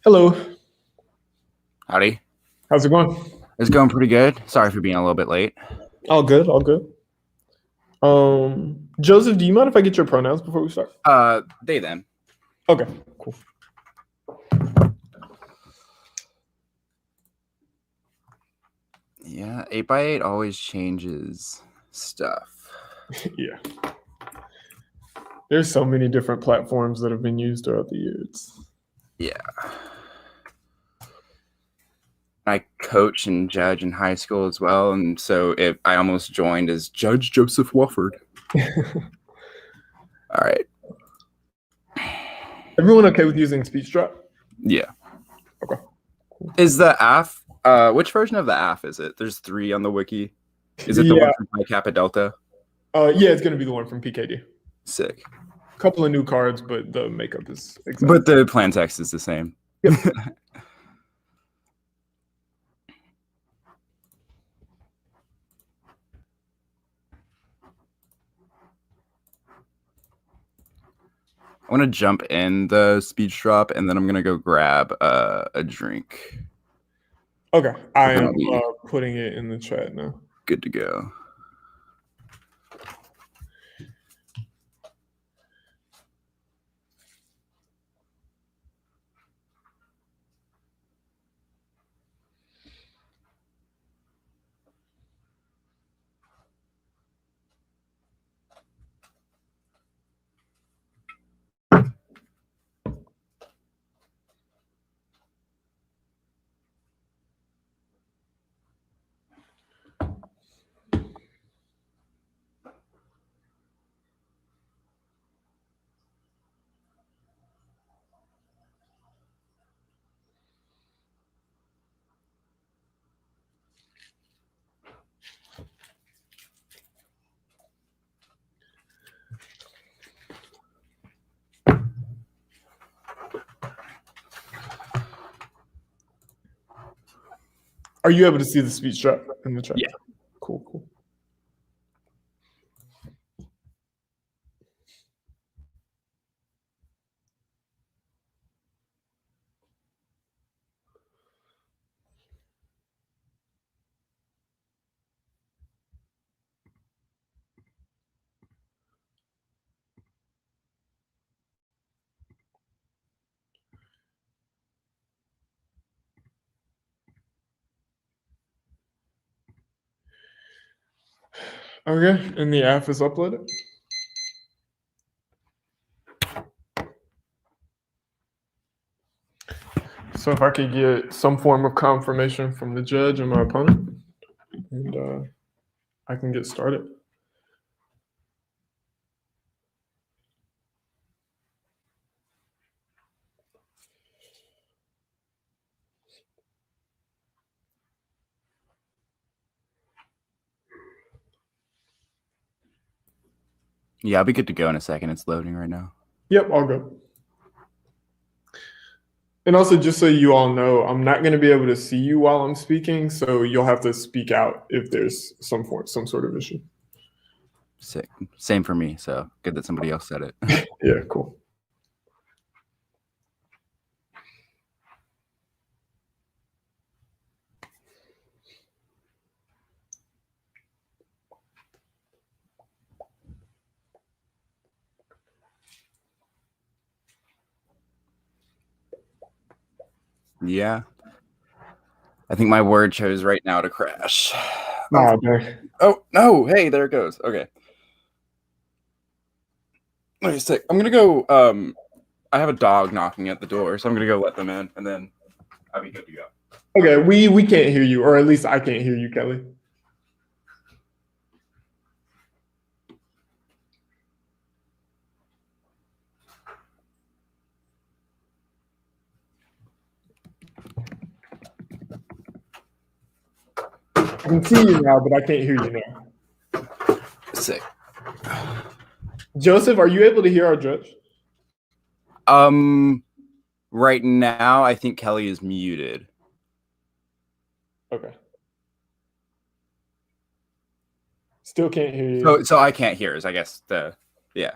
Hello. Howdy. How's it going? It's going pretty good. Sorry for being a little bit late. All good, all good. Joseph, do you mind if I get your pronouns before we start? They, them. Okay, cool. Yeah, 8x8 always changes stuff. Yeah. There's so many different platforms that have been used throughout the years. Yeah. I coach and judge in high school as well, and so I almost joined as Judge Joseph Wofford. All right. Everyone okay with using speech drop? Yeah. Okay. Cool. Is the AF, which version of the AF is it? There's 3 on the wiki. Is it the one from Pi Kappa Delta? Yeah, it's going to be the one from PKD. Sick. A couple of new cards, but the makeup is exact. But the plan text is the same. Yep. I want to jump in the speech drop, and then I'm going to go grab a drink. Okay. I am putting it in the chat now. Good to go. Are you able to see the speech drop in the chat? Yeah. Cool, cool. Okay, and the app is uploaded. So if I could get some form of confirmation from the judge and my opponent, and I can get started. Yeah, I'll be good to go in a second. It's loading right now. Yep, all good. And also, just so you all know, I'm not going to be able to see you while I'm speaking, so you'll have to speak out if there's some sort of issue. Sick. Same for me, so good that somebody else said it. Yeah, cool. Yeah. I think my word chose right now to crash. Oh, no. Hey, there it goes. Okay. Wait a sec. I'm going to go. I have a dog knocking at the door, so I'm going to go let them in, and then I'll be good to go. Okay, we can't hear you, or at least I can't hear you, Kelly. I can see you now, but I can't hear you now. Sick. Joseph, are you able to hear our judge? Right now, I think Kelly is muted. Okay. Still can't hear you. So I can't hear us, I guess. Yeah.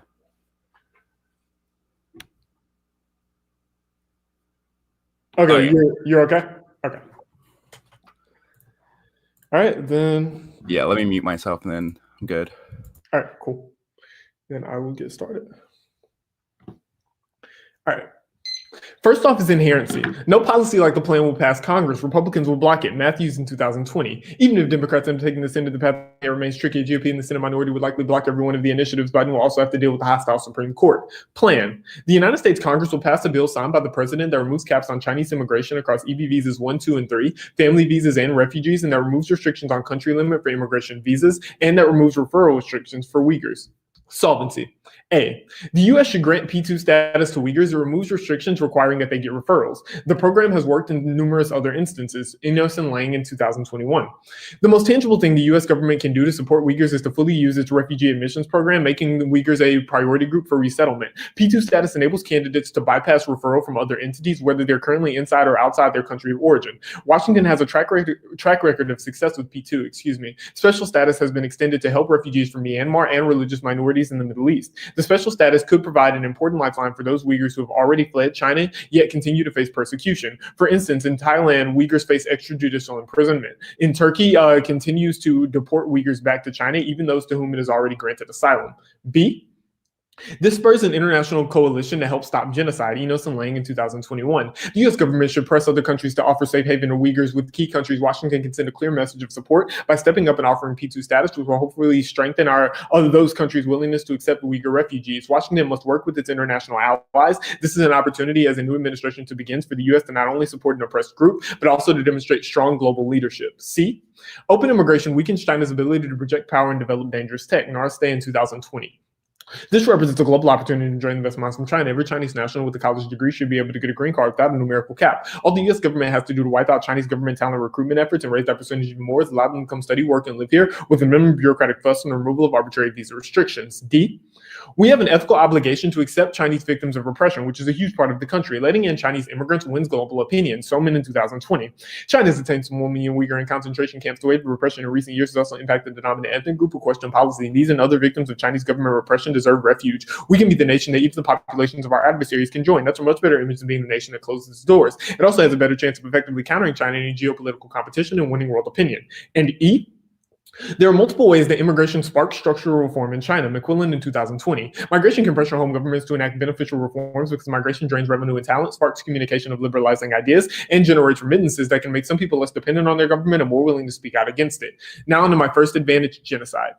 Okay, yeah. you're okay? Okay. All right, then. Yeah, let me mute myself and then I'm good. All right, cool. Then I will get started. All right. First off is inherency. No policy like the plan will pass Congress. Republicans will block it. Matthews in 2020. Even if Democrats end up taking the Senate, the path remains tricky. A GOP and the Senate minority would likely block every one of the initiatives. Biden will also have to deal with the hostile Supreme Court. Plan. The United States Congress will pass a bill signed by the president that removes caps on Chinese immigration across EB visas 1, 2, and 3, family visas, and refugees, and that removes restrictions on country limit for immigration visas, and that removes referral restrictions for Uyghurs. Solvency. A. The U.S. should grant P2 status to Uyghurs. It removes restrictions requiring that they get referrals. The program has worked in numerous other instances. Inos and Lang in 2021. The most tangible thing the U.S. government can do to support Uyghurs is to fully use its refugee admissions program, making the Uyghurs a priority group for resettlement. P2 status enables candidates to bypass referral from other entities, whether they're currently inside or outside their country of origin. Washington has a track record of success with P2. Special status has been extended to help refugees from Myanmar and religious minorities in the Middle East. The special status could provide an important lifeline for those Uyghurs who have already fled China, yet continue to face persecution. For instance, in Thailand, Uyghurs face extrajudicial imprisonment. In Turkey, continues to deport Uyghurs back to China, even those to whom it has already granted asylum. B. This spurs an international coalition to help stop genocide. Enos and Lang in 2021. The U.S. government should press other countries to offer safe haven to Uyghurs. With key countries, Washington can send a clear message of support by stepping up and offering P2 status, which will hopefully strengthen those countries' willingness to accept Uyghur refugees. Washington must work with its international allies. This is an opportunity as a new administration begins for the U.S. to not only support an oppressed group, but also to demonstrate strong global leadership. C. Open immigration weakens China's ability to project power and develop dangerous tech. Narste in 2020. This represents a global opportunity to join investments from China. Every Chinese national with a college degree should be able to get a green card without a numerical cap. All the U.S. government has to do to wipe out Chinese government talent recruitment efforts and raise that percentage even more is allow them to come study, work, and live here with a minimum bureaucratic fuss and the removal of arbitrary visa restrictions. D. We have an ethical obligation to accept Chinese victims of repression, which is a huge part of the country. Letting in Chinese immigrants wins global opinion. Soman in 2020. China has detained some 1 million Uyghur in concentration camps. The wave of repression in recent years has also impacted the dominant ethnic group who question policy. And these and other victims of Chinese government repression deserve refuge. We can be the nation that even the populations of our adversaries can join. That's a much better image than being the nation that closes its doors. It also has a better chance of effectively countering China in any geopolitical competition and winning world opinion. And E. There are multiple ways that immigration sparks structural reform in China. McQuillan in 2020. Migration can pressure home governments to enact beneficial reforms because migration drains revenue and talent, sparks communication of liberalizing ideas, and generates remittances that can make some people less dependent on their government and more willing to speak out against it. Now onto my first advantage, genocide.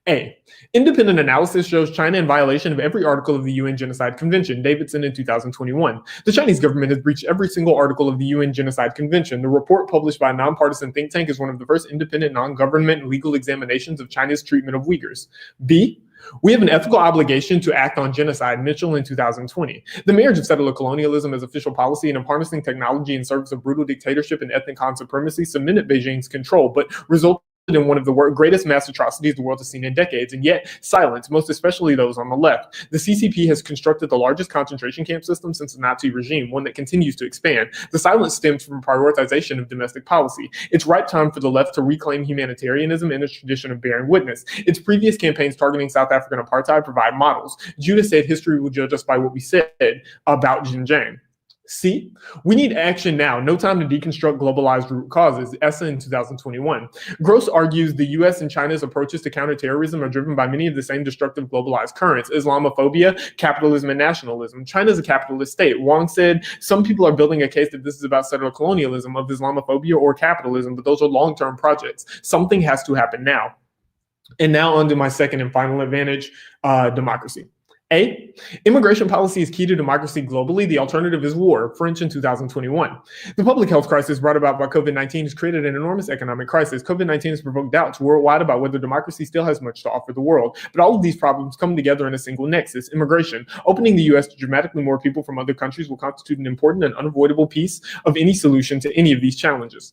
A. Independent analysis shows China in violation of every article of the UN Genocide Convention. Davidson in 2021. The Chinese government has breached every single article of the UN Genocide Convention. The report published by a nonpartisan think tank is one of the first independent non-government legal examinations of China's treatment of Uyghurs. B. We have an ethical obligation to act on genocide. Mitchell in 2020. The marriage of settler colonialism as official policy and of harnessing technology in service of brutal dictatorship and ethnic Han supremacy cemented Beijing's control, but resulted in one of the greatest mass atrocities the world has seen in decades, and yet silence, most especially those on the left. The CCP has constructed the largest concentration camp system since the Nazi regime, one that continues to expand. The silence stems from prioritization of domestic policy. It's right time for the left to reclaim humanitarianism and its tradition of bearing witness. Its previous campaigns targeting South African apartheid provide models. Judah said history will judge us by what we said about Xinjiang. C. We need action now. No time to deconstruct globalized root causes. Essa in 2021. Gross argues the U.S. and China's approaches to counterterrorism are driven by many of the same destructive globalized currents: Islamophobia, capitalism, and nationalism. China is a capitalist state. Wang said some people are building a case that this is about settler colonialism, of Islamophobia, or capitalism, but those are long-term projects. Something has to happen now. And now on to my second and final advantage, democracy. A. Immigration policy is key to democracy globally. The alternative is war. French in 2021. The public health crisis brought about by COVID-19 has created an enormous economic crisis. COVID-19 has provoked doubts worldwide about whether democracy still has much to offer the world. But all of these problems come together in a single nexus: immigration. Opening the U.S. to dramatically more people from other countries will constitute an important and unavoidable piece of any solution to any of these challenges.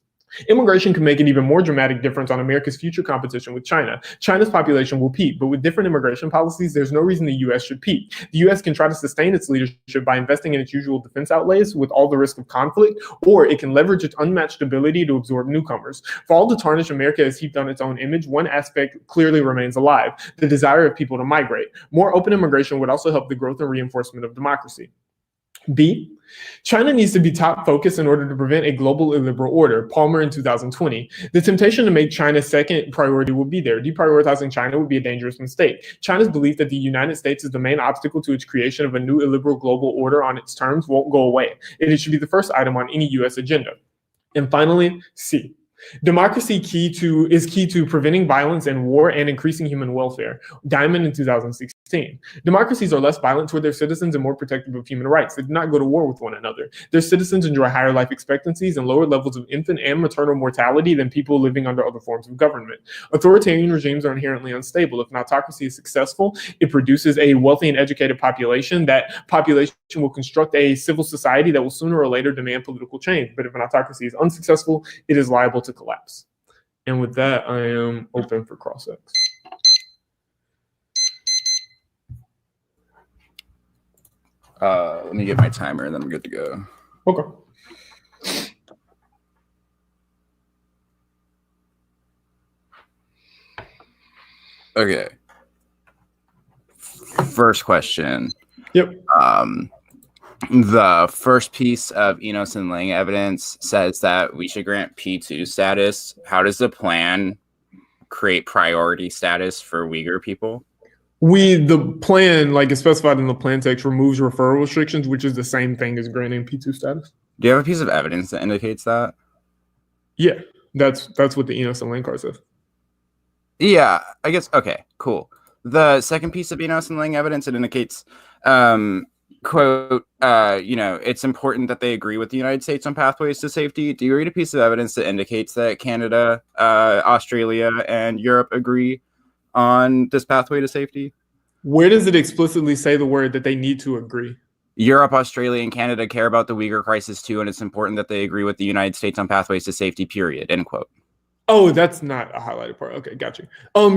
Immigration can make an even more dramatic difference on America's future competition with China. China's population will peak, but with different immigration policies, there's no reason the U.S. should peak. The U.S. can try to sustain its leadership by investing in its usual defense outlays with all the risk of conflict, or it can leverage its unmatched ability to absorb newcomers. For all the tarnish America has heaped on its own image, one aspect clearly remains alive: the desire of people to migrate. More open immigration would also help the growth and reinforcement of democracy. B, China needs to be top focused in order to prevent a global illiberal order. Palmer in 2020. The temptation to make China's second priority will be there. Deprioritizing China would be a dangerous mistake. China's belief that the United States is the main obstacle to its creation of a new illiberal global order on its terms won't go away. It should be the first item on any U.S. agenda. And finally, C. Democracy is key to preventing violence and war and increasing human welfare. Diamond in 2016. Democracies are less violent toward their citizens and more protective of human rights. They do not go to war with one another. Their citizens enjoy higher life expectancies and lower levels of infant and maternal mortality than people living under other forms of government. Authoritarian regimes are inherently unstable. If an autocracy is successful, it produces a wealthy and educated population. That population will construct a civil society that will sooner or later demand political change. But if an autocracy is unsuccessful, it is liable to collapse. And with that, I am open for cross-ex. Let me get my timer and then I'm good to go. Okay. Okay. First question. Yep. The first piece of Enos and Lang evidence says that we should grant P2 status. How does the plan create priority status for Uyghur people? The plan, like it's specified in the plan text, removes referral restrictions, which is the same thing as granting P2 status. Do you have a piece of evidence that indicates that? Yeah, that's what the Enos and Lang card says. Yeah, I guess. Okay, cool. The second piece of Enos and Lang evidence, it indicates, quote, it's important that they agree with the United States on pathways to safety. Do you read a piece of evidence that indicates that Canada, Australia, and Europe agree on this pathway to safety? Where does it explicitly say the word that they need to agree? Europe, Australia, and Canada care about the Uyghur crisis too, and it's important that they agree with the United States on pathways to safety, period, end quote. Oh, that's not a highlighted part. Okay, got you.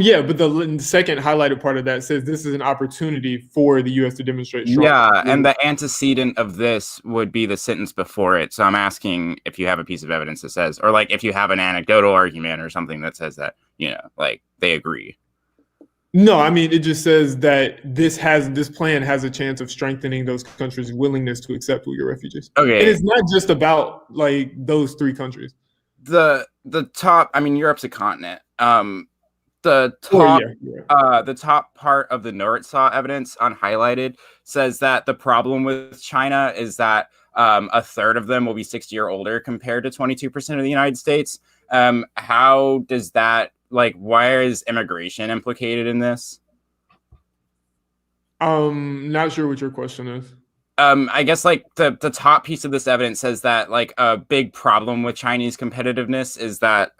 Yeah, but the second highlighted part of that says this is an opportunity for the U.S. to demonstrate strong. Yeah, and the antecedent of this would be the sentence before it. So I'm asking if you have a piece of evidence that says, or like if you have an anecdotal argument or something that says that, like they agree. No, I mean, it just says that this plan has a chance of strengthening those countries' willingness to accept Uyghur refugees. Okay. And it's not just about like those three countries. The top, I mean, Europe's a continent. The top part of the Noritsa evidence unhighlighted says that the problem with China is that a third of them will be 60 or older compared to 22% of the United States. How does that, like, why is immigration implicated in this? Not sure what your question is. I guess like the top piece of this evidence says that like a big problem with Chinese competitiveness is that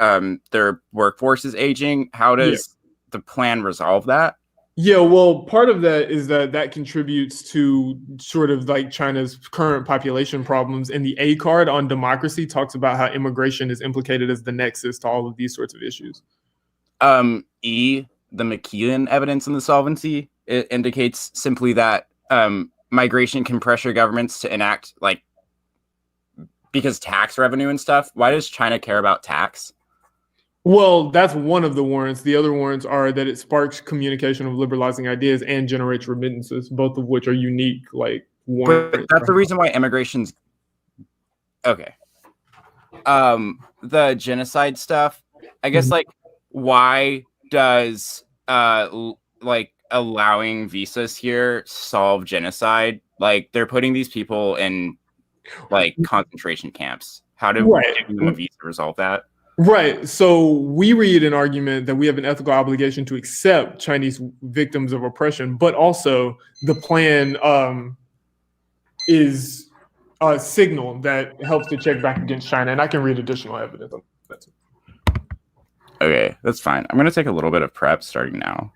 their workforce is aging. How does the plan resolve that? Yeah, well, part of that is that contributes to sort of like China's current population problems. And the A card on democracy talks about how immigration is implicated as the nexus to all of these sorts of issues. The McKeon evidence in the solvency, it indicates simply that migration can pressure governments to enact, like, because tax revenue and stuff. Why does China care about tax? Well, that's one of the warrants. The other warrants are that it sparks communication of liberalizing ideas and generates remittances, both of which are unique, like, warrants. But that's the reason why immigration's okay. The genocide stuff, I guess, like, why does like allowing visas here solve genocide? Like, they're putting these people in like concentration camps. How do giving them a visa resolve that? Right. So we read an argument that we have an ethical obligation to accept Chinese victims of oppression, but also the plan is a signal that helps to check back against China. And I can read additional evidence on that. Okay, that's fine. I'm going to take a little bit of prep starting now.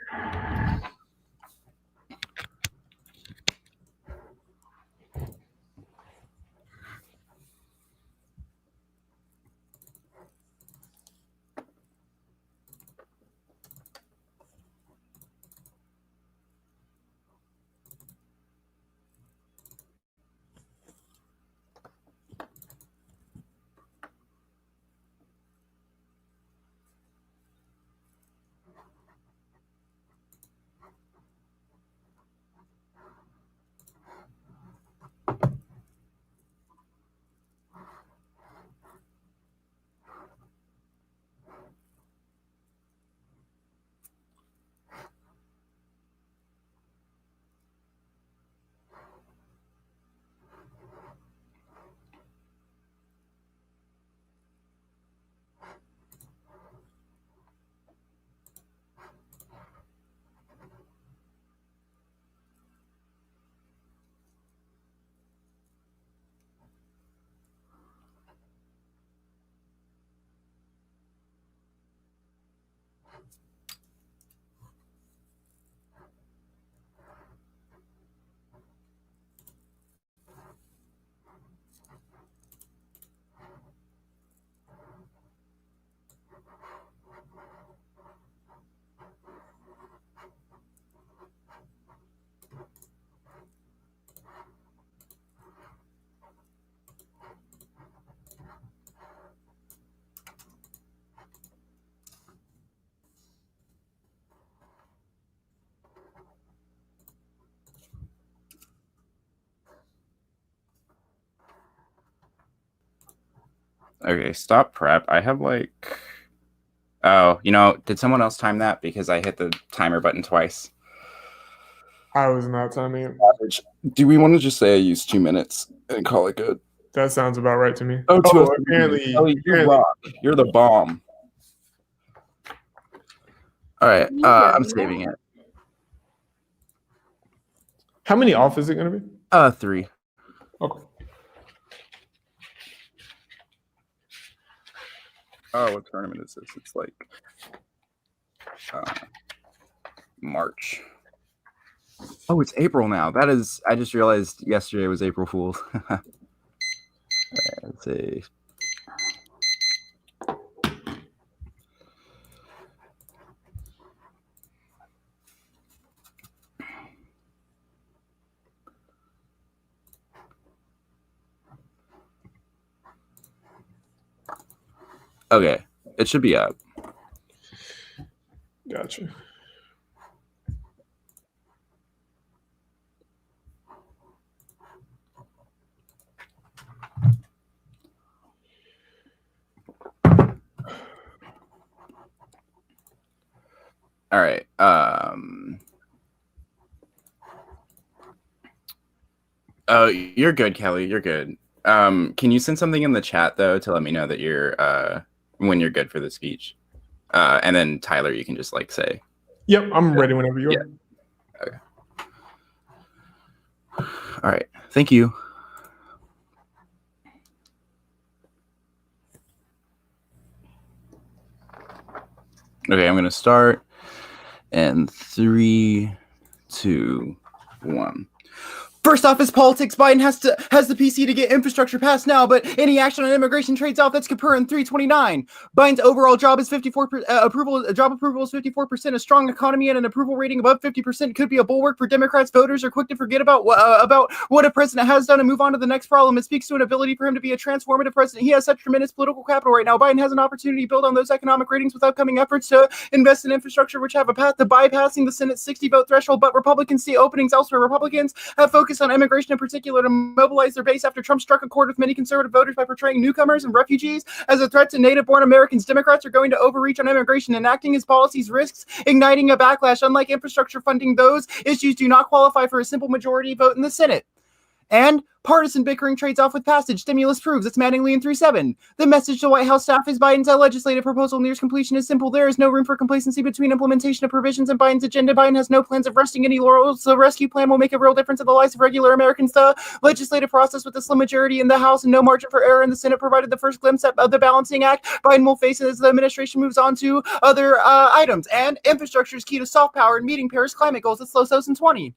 Okay, stop prep. I have like... Oh, did someone else time that? Because I hit the timer button twice. I was not timing it. Do we want to just say I used 2 minutes and call it good? That sounds about right to me. Oh, apparently, you rock. You're the bomb. All right, I'm saving it. How many off is it going to be? 3. Okay. Oh, what tournament is this? It's like March. Oh, it's April now. That is, I just realized yesterday was April Fool's. Right, let's see. Okay, it should be up. Gotcha. All right. Oh, you're good, Kelly. You're good. Can you send something in the chat though to let me know that you're when you're good for the speech? And then Tyler, you can just like say. Yep, I'm ready whenever you are. Okay. All right. Thank you. Okay, I'm gonna start. And 3, 2, 1. First off, is politics. Biden has the PC to get infrastructure passed now, but any action on immigration trades off. That's comparing 329. Biden's overall job is 54% approval. Job approval is 54%. A strong economy and an approval rating above 50% could be a bulwark for Democrats. Voters are quick to forget about what a president has done and move on to the next problem. It speaks to an ability for him to be a transformative president. He has such tremendous political capital right now. Biden has an opportunity to build on those economic ratings with upcoming efforts to invest in infrastructure, which have a path to bypassing the Senate's 60-vote threshold. But Republicans see openings elsewhere. Republicans have focused on immigration in particular to mobilize their base after Trump struck a chord with many conservative voters by portraying newcomers and refugees as a threat to native-born Americans. Democrats are going to overreach on immigration, enacting his policies risks igniting a backlash. Unlike infrastructure funding, those issues do not qualify for a simple majority vote in the Senate. And partisan bickering trades off with passage. Stimulus proves it's Mattingly in 3-7. The message to White House staff is Biden's legislative proposal nears completion is simple. There is no room for complacency between implementation of provisions and Biden's agenda. Biden has no plans of resting any laurels. The rescue plan will make a real difference in the lives of regular Americans. The legislative process with a slim majority in the House and no margin for error in the Senate provided the first glimpse of the balancing act Biden will face as the administration moves on to other items. And infrastructure is key to soft power and meeting Paris climate goals. It's slow 2020.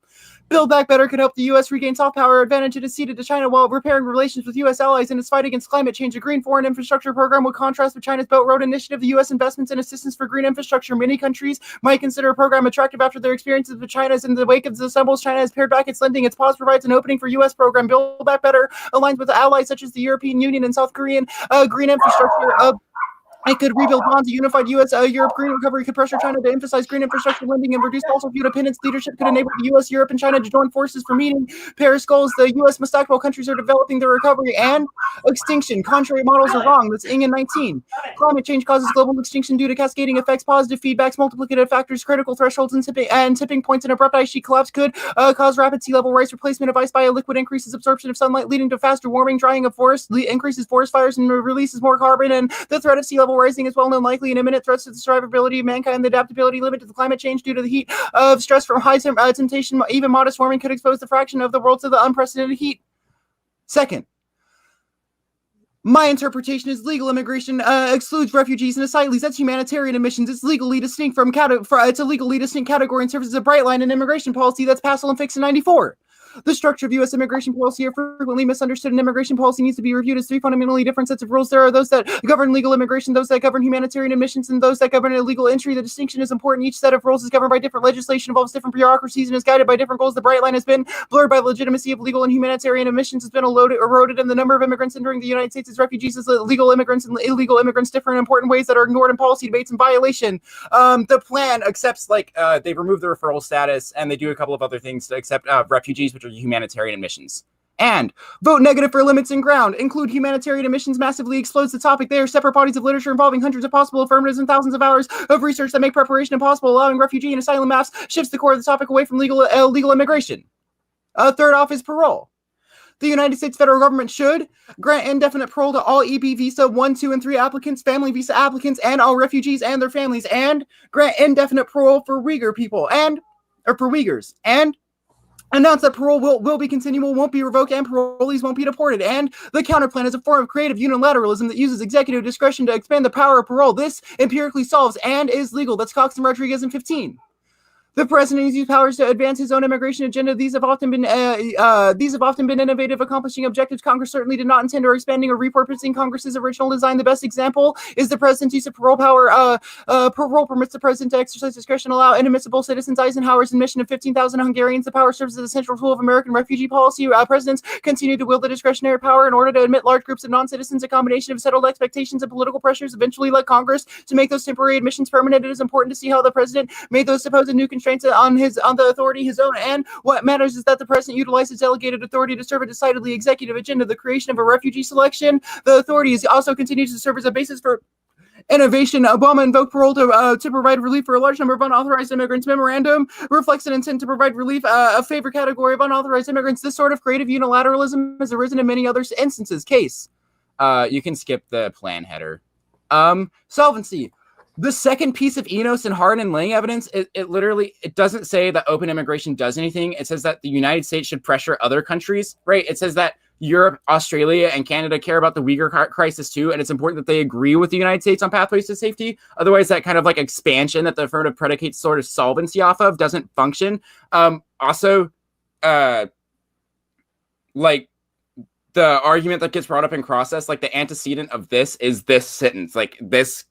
Build Back Better could help the U.S. regain soft power advantage it is ceded to China while repairing relations with U.S. allies in its fight against climate change. A green foreign infrastructure program would contrast with China's Belt Road Initiative. The U.S. investments and assistance for green infrastructure. Many countries might consider a program attractive after their experiences with China's in the wake of the stumbles. China has pared back its lending. Its pause provides an opening for U.S. program. Build Back Better aligns with allies such as the European Union and South Korean green infrastructure. It could rebuild bonds. A unified U.S.-Europe green recovery could pressure China to emphasize green infrastructure lending and reduce fossil fuel dependence. Leadership could enable the U.S., Europe, and China to join forces for meeting Paris goals. The U.S. must act while countries are developing their recovery. And extinction. Contrary models are wrong. That's Ing in 19. Climate change causes global extinction due to cascading effects, positive feedbacks, multiplicative factors, critical thresholds, and tipping points. An abrupt ice sheet collapse could cause rapid sea level rise. Replacement of ice by a liquid increases absorption of sunlight, leading to faster warming. Drying of forests increases forest fires and releases more carbon. And the threat of sea level rising is well known. Likely and imminent threats to the survivability of mankind. The adaptability limit to the climate change due to the heat of stress from high temptation. Even modest warming could expose the fraction of the world to the unprecedented heat. Second, my interpretation is legal immigration excludes refugees and asylees. That's humanitarian admissions. It's legally distinct it's a legally distinct category and serves as a bright line in immigration policy that's passed and fixed in 94. The structure of U.S. immigration policy are frequently misunderstood, and immigration policy needs to be reviewed as 3 fundamentally different sets of rules. There are those that govern legal immigration, those that govern humanitarian admissions, and those that govern illegal entry. The distinction is important. Each set of rules is governed by different legislation, involves different bureaucracies, and is guided by different goals. The bright line has been blurred by the legitimacy of legal and humanitarian admissions has been eroded, and the number of immigrants entering the United States as refugees as legal immigrants and illegal immigrants differ in important ways that are ignored in policy debates and violation. The plan accepts, they remove the referral status, and they do a couple of other things to accept refugees, which are humanitarian admissions. And vote negative for limits in ground. Include humanitarian emissions massively explodes the topic. They are separate bodies of literature involving hundreds of possible affirmatives and thousands of hours of research that make preparation impossible, allowing refugee and asylum maps shifts the core of the topic away from legal immigration. Third off is parole. The United States federal government should grant indefinite parole to all EB visa 1, 2, and 3 applicants, family visa applicants, and all refugees and their families, and grant indefinite parole for Uyghur people for Uyghurs, and announce that parole will be continual, won't be revoked, and parolees won't be deported. And the counterplan is a form of creative unilateralism that uses executive discretion to expand the power of parole. This empirically solves and is legal. That's Cox and Rodriguez in 15. The president uses powers to advance his own immigration agenda. These have often been innovative, accomplishing objectives Congress certainly did not intend, or expanding or repurposing Congress's original design. The best example is the president's use of parole power. Parole permits the president to exercise discretion, allow inadmissible citizens. Eisenhower's admission of 15,000 Hungarians. The power serves as a central tool of American refugee policy. Presidents continue to wield the discretionary power in order to admit large groups of non-citizens. A combination of settled expectations and political pressures eventually led Congress to make those temporary admissions permanent. It is important to see how the president made those supposed new constraints on the authority his own, and what matters is that the president utilizes delegated authority to serve a decidedly executive agenda, the creation of a refugee selection. The authority is also continues to serve as a basis for innovation. Obama invoked parole to provide relief for a large number of unauthorized immigrants. Memorandum reflects an intent to provide relief a favor category of unauthorized immigrants. This sort of creative unilateralism has arisen in many other instances. Case. You can skip the plan header. Solvency. The second piece of Enos and Hardin and Lang evidence, it literally doesn't say that open immigration does anything. It says that the United States should pressure other countries, right? It says that Europe, Australia, and Canada care about the Uyghur crisis too, and it's important that they agree with the United States on pathways to safety. Otherwise, that kind of like expansion that the affirmative predicates sort of solvency off of doesn't function. Like the argument that gets brought up in process, like the antecedent of this is this sentence, like this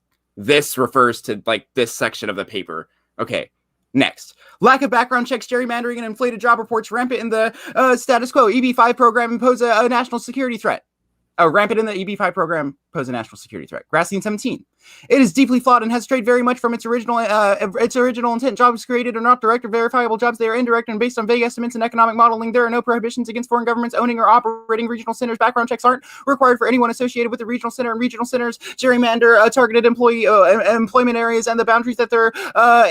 refers to like this section of the paper. Okay, next. Lack of background checks, gerrymandering, and inflated job reports rampant in the status quo. EB-5 program impose a national security threat. Rampant in the EB-5 program pose a national security threat. Grassley 17. It is deeply flawed and has strayed very much from its original intent. Jobs created are not direct or verifiable jobs. They are indirect and based on vague estimates and economic modeling. There are no prohibitions against foreign governments owning or operating regional centers. Background checks aren't required for anyone associated with the regional center, and regional centers gerrymander targeted employment areas and the boundaries that they're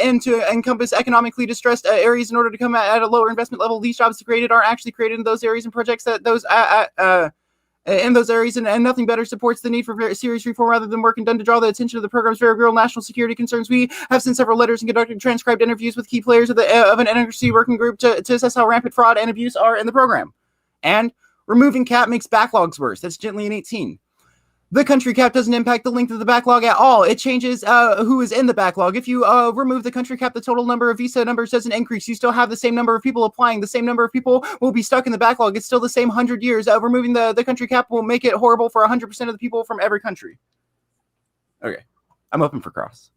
in to encompass economically distressed areas in order to come at a lower investment level. These jobs created aren't actually created in those areas and projects that those in those areas, and nothing better supports the need for very serious reform rather than work done to draw the attention of the program's very real national security concerns. We have sent several letters and conducted transcribed interviews with key players of an NRC working group to assess how rampant fraud and abuse are in the program. And removing cap makes backlogs worse. That's gently in 18. The country cap doesn't impact the length of the backlog at all. It changes who is in the backlog. If you remove the country cap, the total number of visa numbers doesn't increase. You still have the same number of people applying. The same number of people will be stuck in the backlog. It's still the same 100 years. Removing the country cap will make it horrible for 100% of the people from every country. Okay, I'm open for cross.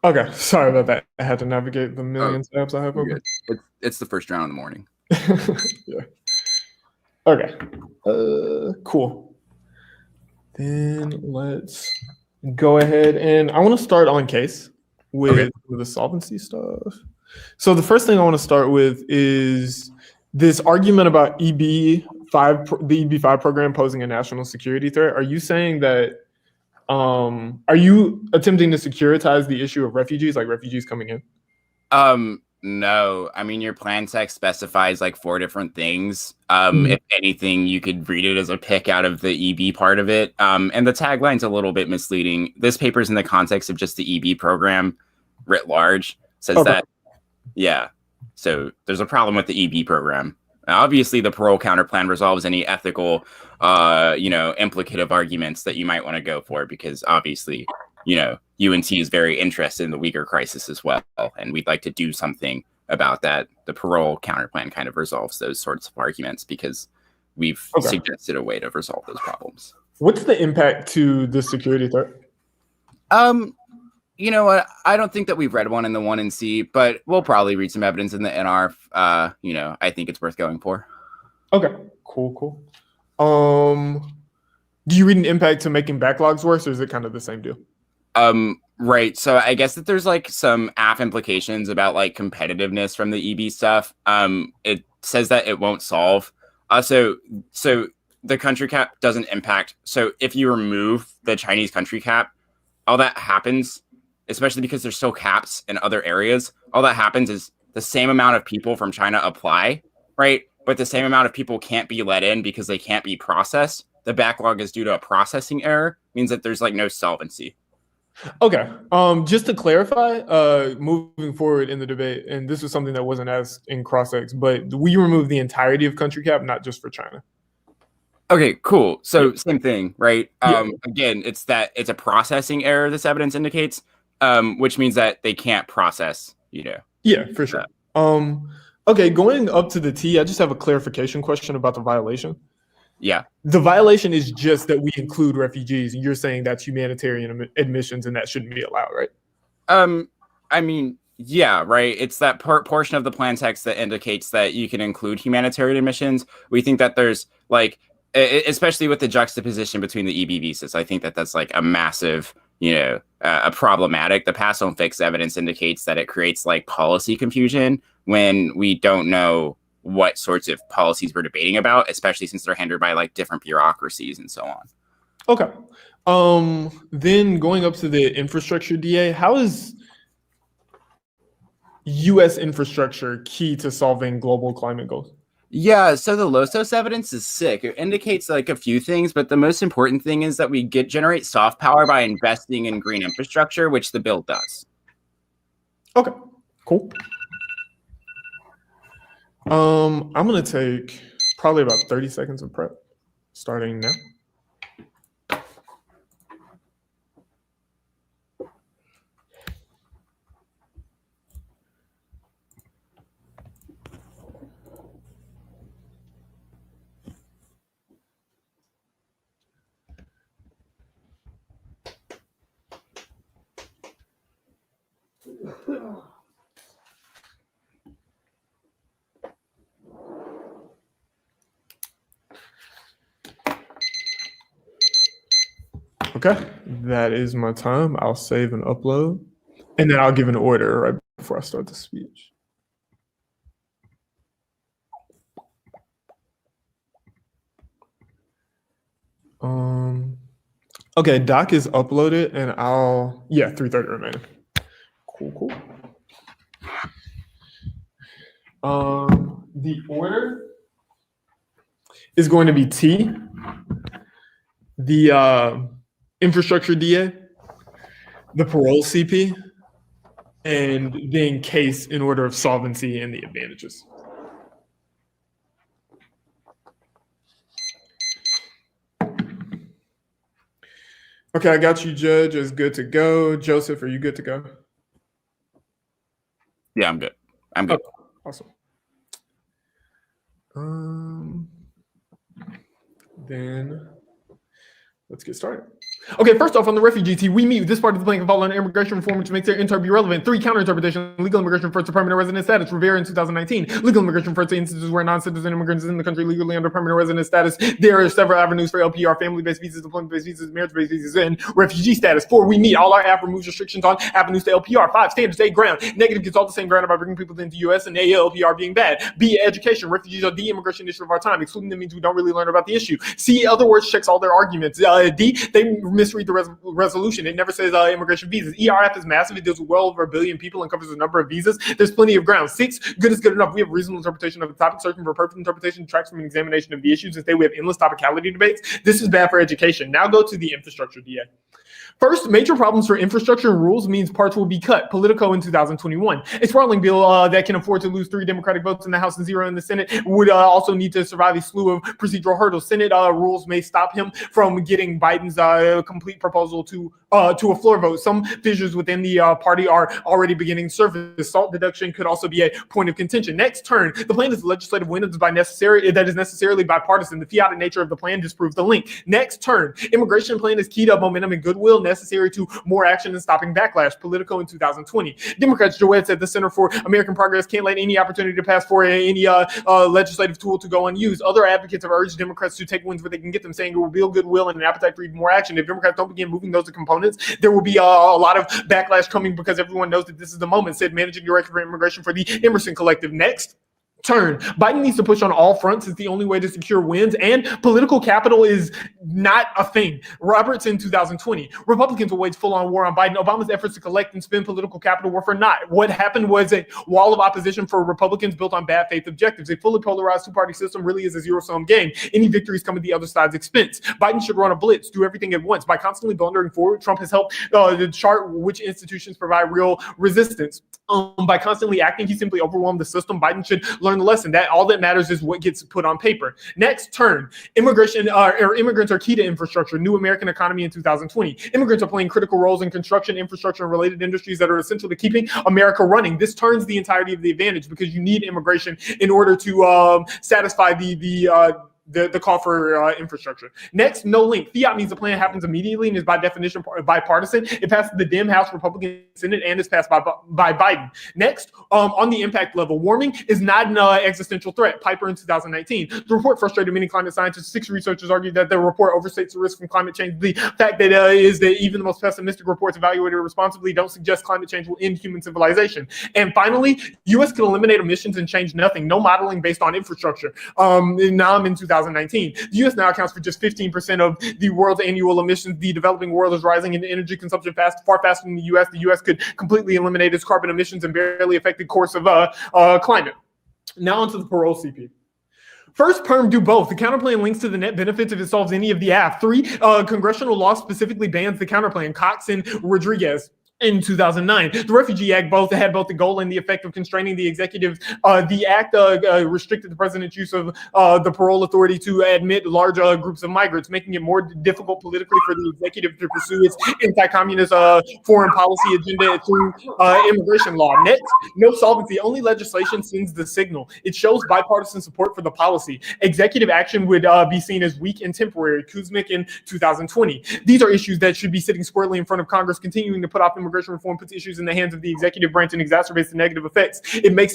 Okay, sorry about that. I had to navigate the million tabs I have open. It's the first round in the morning. Yeah. Okay. Cool. Then let's go ahead, and I want to start on case with the solvency stuff. So the first thing I want to start with is this argument about the EB-5 program posing a national security threat. Are you saying that? Are you attempting to securitize the issue of refugees, like refugees coming in? No. I mean, your plan text specifies like 4 different things. If anything, you could read it as a pick out of the EB part of it. And the tagline's a little bit misleading. This paper's in the context of just the EB program writ large. Says that, yeah. So there's a problem with the EB program. Obviously, the parole counter plan resolves any ethical, implicative arguments that you might want to go for, because obviously, UNT is very interested in the Uyghur crisis as well, and we'd like to do something about that. The parole counter plan kind of resolves those sorts of arguments because we've suggested a way to resolve those problems. What's the impact to the security threat? You know what? I don't think that we've read one in the 1 and C, but we'll probably read some evidence in the NR. I think it's worth going for. Okay, cool. Do you read an impact to making backlogs worse, or is it kind of the same deal? Right. So I guess that there's like some app implications about like competitiveness from the EB stuff. It says that it won't solve. So the country cap doesn't impact. So if you remove the Chinese country cap, all that happens, especially because there's still caps in other areas, all that happens is the same amount of people from China apply, right? But the same amount of people can't be let in because they can't be processed. The backlog is due to a processing error, means that there's like no solvency. Okay. Just to clarify, moving forward in the debate, and this was something that wasn't asked in cross-ex, but we removed the entirety of country cap, not just for China. Okay, cool. So same thing, right? Again, it's a processing error, this evidence indicates, which means that they can't process, Yeah, for sure. Okay, going up to the T, I just have a clarification question about the violation. Yeah. The violation is just that we include refugees, and you're saying that's humanitarian admissions and that shouldn't be allowed, right? I mean, yeah, right. It's that portion of the plan text that indicates that you can include humanitarian admissions. We think that there's like, especially with the juxtaposition between the EB visas, I think that that's like a massive, a problematic. The pass don't fix evidence indicates that it creates like policy confusion when we don't know what sorts of policies we're debating about, especially since they're hindered by like different bureaucracies and so on. Okay. Then going up to the infrastructure DA, how is U.S. infrastructure key to solving global climate goals? Yeah, so the Losos evidence is sick. It indicates like a few things, but the most important thing is that we generate soft power by investing in green infrastructure, which the bill does. Okay, cool. I'm gonna take probably about 30 seconds of prep, starting now. Okay, that is my time. I'll save and upload, and then I'll give an order right before I start the speech. Okay, doc is uploaded, and 3:30 remaining. Cool. The order is going to be T, the infrastructure DA, the parole CP, and then case in order of solvency and the advantages. Okay, I got you, Judge, is good to go. Joseph, are you good to go? Yeah, I'm good. Okay, awesome. Then let's get started. Okay, first off, on the refugee T, we meet this part of the plan can fall under immigration reform, which makes their inter be relevant. 3, counter-interpretation. Legal immigration refers to permanent resident status. Rivera in 2019. Legal immigration refers to instances where non-citizen immigrants in the country legally under permanent resident status. There are several avenues for LPR, family-based visas, deployment-based visas, marriage-based visas, and refugee status. 4, we meet. All our app removes restrictions on avenues to LPR. 5, standards, A, ground. Negative gets all the same ground about bringing people into the U.S. and A, LPR being bad. B, education. Refugees are the immigration issue of our time. Excluding them means we don't really learn about the issue. C, other words, checks all their arguments. D, they misread the resolution. It never says immigration visas. ERF is massive. It deals with well over 1 billion people and covers a number of visas. There's plenty of ground. 6, good is good enough. We have reasonable interpretation of the topic. Searching for perfect interpretation detracts from an examination of the issues. Instead, we have endless topicality debates. This is bad for education. Now go to the infrastructure DA. First, major problems for infrastructure and rules means parts will be cut. Politico in 2021. A sprawling bill that can afford to lose 3 Democratic votes in the House and 0 in the Senate would also need to survive a slew of procedural hurdles. Senate rules may stop him from getting Biden's complete proposal to a floor vote. Some fissures within the party are already beginning to surface. Salt deduction could also be a point of contention. Next turn, the plan is a legislative win that is necessarily bipartisan. The fiat nature of the plan disproves the link. Next turn, immigration plan is keyed up momentum and goodwill goodwill necessary to more action and stopping backlash. Politico in 2020. Democrats, Joette said the Center for American Progress can't let any opportunity to pass for any legislative tool to go unused. Other advocates have urged Democrats to take wins where they can get them, saying it will build goodwill and an appetite for even more action. If Democrats don't begin moving those components, there will be a lot of backlash coming because everyone knows that this is the moment, said managing director for immigration for the Emerson Collective. Next. Turn. Biden needs to push on all fronts. It's the only way to secure wins, and political capital is not a thing. Roberts in 2020. Republicans will wage full-on war on Biden. Obama's efforts to collect and spend political capital were for naught. What happened was a wall of opposition for Republicans built on bad faith objectives. A fully polarized two-party system really is a zero-sum game. Any victories come at the other side's expense. Biden should run a blitz, do everything at once. By constantly blundering forward, Trump has helped chart which institutions provide real resistance. By constantly acting, he simply overwhelmed the system. Biden should learn the lesson that all that matters is what gets put on paper. Next, turn. Immigrants are key to infrastructure. New American economy in 2020. Immigrants are playing critical roles in construction, infrastructure, and related industries that are essential to keeping America running. This turns the entirety of the advantage because you need immigration in order to satisfy the call for infrastructure. Next, no link. Fiat means the plan happens immediately and is by definition bipartisan. It passes the Dem House, Republican Senate, and is passed by Biden. Next, on the impact level, warming is not an existential threat. Piper in 2019. The report frustrated many climate scientists. 6 researchers argued that the report overstates the risk from climate change. The fact that is that even the most pessimistic reports evaluated responsibly don't suggest climate change will end human civilization. And finally, U.S. can eliminate emissions and change nothing. No modeling based on infrastructure. Now I'm in 2019. The U.S. now accounts for just 15% of the world's annual emissions. The developing world is rising in energy consumption far faster than the U.S. The U.S. could completely eliminate its carbon emissions and barely affect the course of climate. Now onto the parole CP. First, perm do both. The counterplan links to the net benefits if it solves any of the AF. 3, congressional law specifically bans the counterplan. Cox and Rodriguez. In 2009, the Refugee Act had both the goal and the effect of constraining the executive. The act restricted the president's use of the parole authority to admit large groups of migrants, making it more difficult politically for the executive to pursue its anti-communist foreign policy agenda through immigration law. Next, no solvency. Only legislation sends the signal. It shows bipartisan support for the policy. Executive action would be seen as weak and temporary. Kuzmic in 2020. These are issues that should be sitting squarely in front of Congress. Continuing to put off immigration reform puts issues in the hands of the executive branch and exacerbates the negative effects. It makes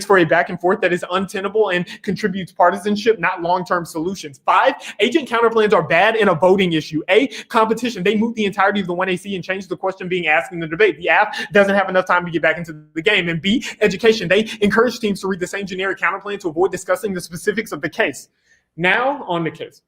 for a back and forth that is untenable and contributes partisanship, not long-term solutions. 5, agent counterplans are bad in a voting issue. A, competition. They move the entirety of the 1AC and change the question being asked in the debate. The app doesn't have enough time to get back into the game. And B, education. They encourage teams to read the same generic counterplan to avoid discussing the specifics of the case. Now on the case.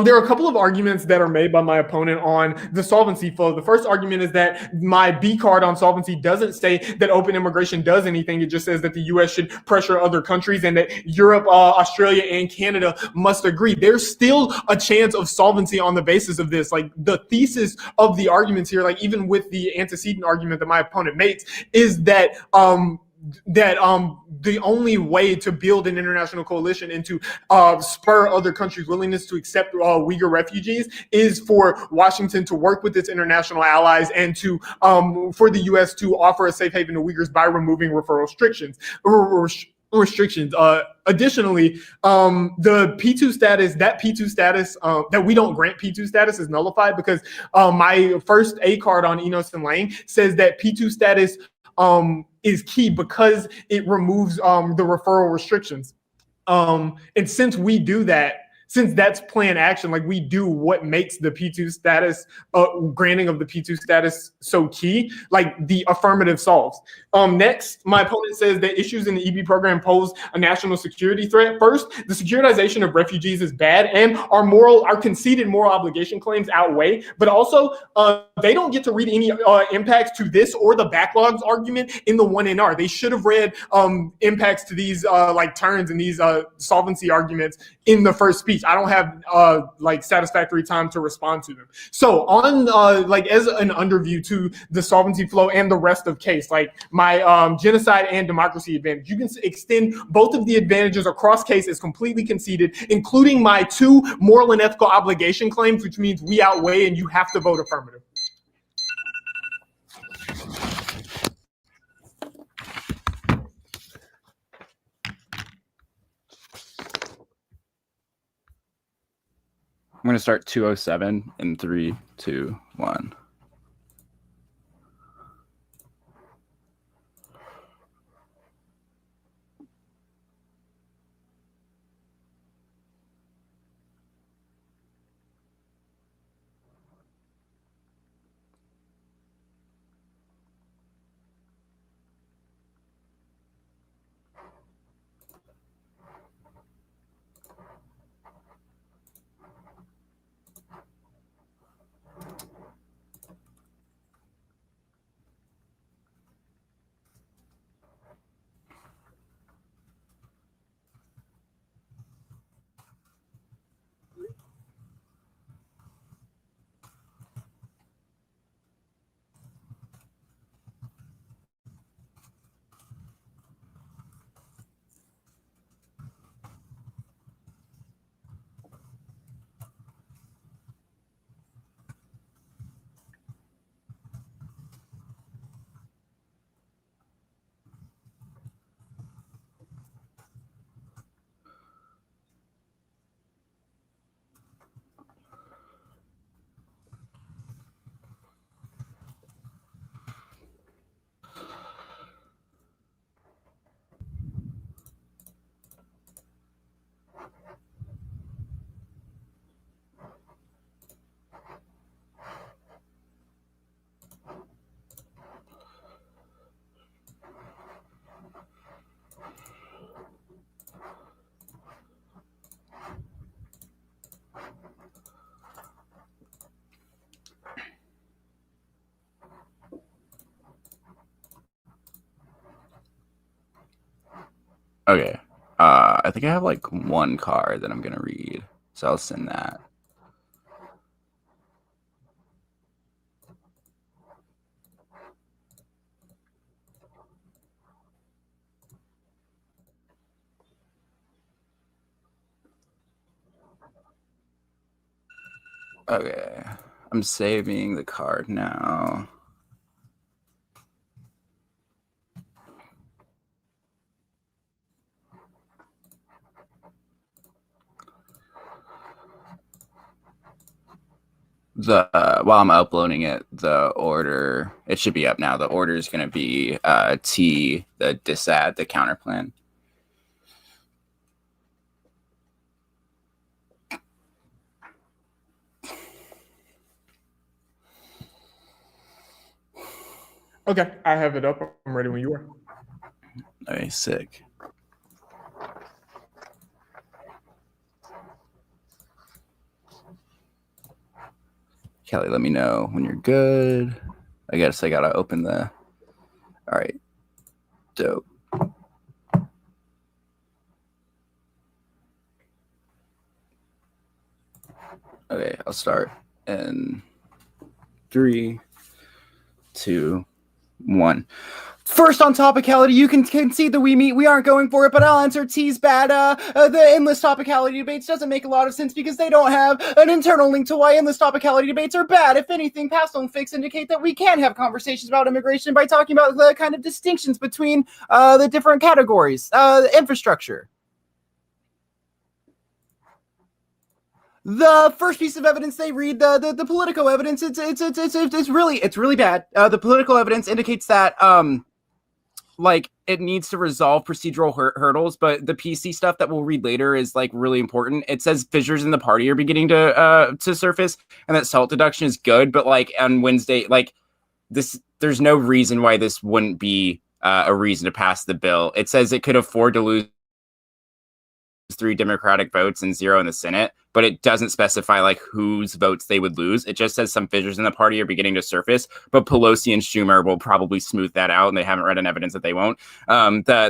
There are a couple of arguments that are made by my opponent on the solvency flow. The first argument is that my B card on solvency doesn't say that open immigration does anything. It just says that the U.S. should pressure other countries and that Europe, Australia, and Canada must agree. There's still a chance of solvency on the basis of this. Like the thesis of the arguments here, like even with the antecedent argument that my opponent makes, is that the only way to build an international coalition and to spur other countries' willingness to accept Uyghur refugees is for Washington to work with its international allies and to for the U.S. to offer a safe haven to Uyghurs by removing referral restrictions. Additionally, the P2 status, that we don't grant P2 status is nullified because my first A card on Enos and Lang says that P2 status is key because it removes the referral restrictions. And since we do that, since that's planned action, like we do what makes the P2 status, granting of the P2 status so key, like the affirmative solves. Next, my opponent says that issues in the EB program pose a national security threat. First, the securitization of refugees is bad and our conceded moral obligation claims outweigh, but also they don't get to read any impacts to this or the backlogs argument in the 1NR. They should have read impacts to these like turns and these solvency arguments in the first speech. I don't have like satisfactory time to respond to them. So on like as an underview to the solvency flow and the rest of case, like my genocide and democracy advantage, you can extend both of the advantages across case as completely conceded, including my 2 moral and ethical obligation claims, which means we outweigh and you have to vote affirmative. going to start 207 in 3, 2, 1. Okay. I think I have like one card that I'm going to read. So I'll send that. Okay. I'm saving the card now. While I'm uploading it, the order, it should be up now. The order is going to be T, the disad, the counter plan. Okay, I have it up. I'm ready when you are. Okay, sick. Kelly, let me know when you're good. I guess I gotta open the... All right. Dope. Okay, I'll start in 3, 2, 1. First on topicality, you can concede that we aren't going for it, but I'll answer T's bad. The endless topicality debates doesn't make a lot of sense because they don't have an internal link to why endless topicality debates are bad. If anything, past on fix indicate that we can have conversations about immigration by talking about the kind of distinctions between the different categories, infrastructure. The first piece of evidence they read, the political evidence, it's really bad. The political evidence indicates that like it needs to resolve procedural hurdles, but the PC stuff that we'll read later is like really important. It says fissures in the party are beginning to surface, and that SALT deduction is good, but like on Wednesday, like this, there's no reason why this wouldn't be a reason to pass the bill. It says it could afford to lose 3 Democratic votes and 0 in the Senate, but it doesn't specify like whose votes they would lose. It just says some fissures in the party are beginning to surface, but Pelosi and Schumer will probably smooth that out, and they haven't read an evidence that they won't.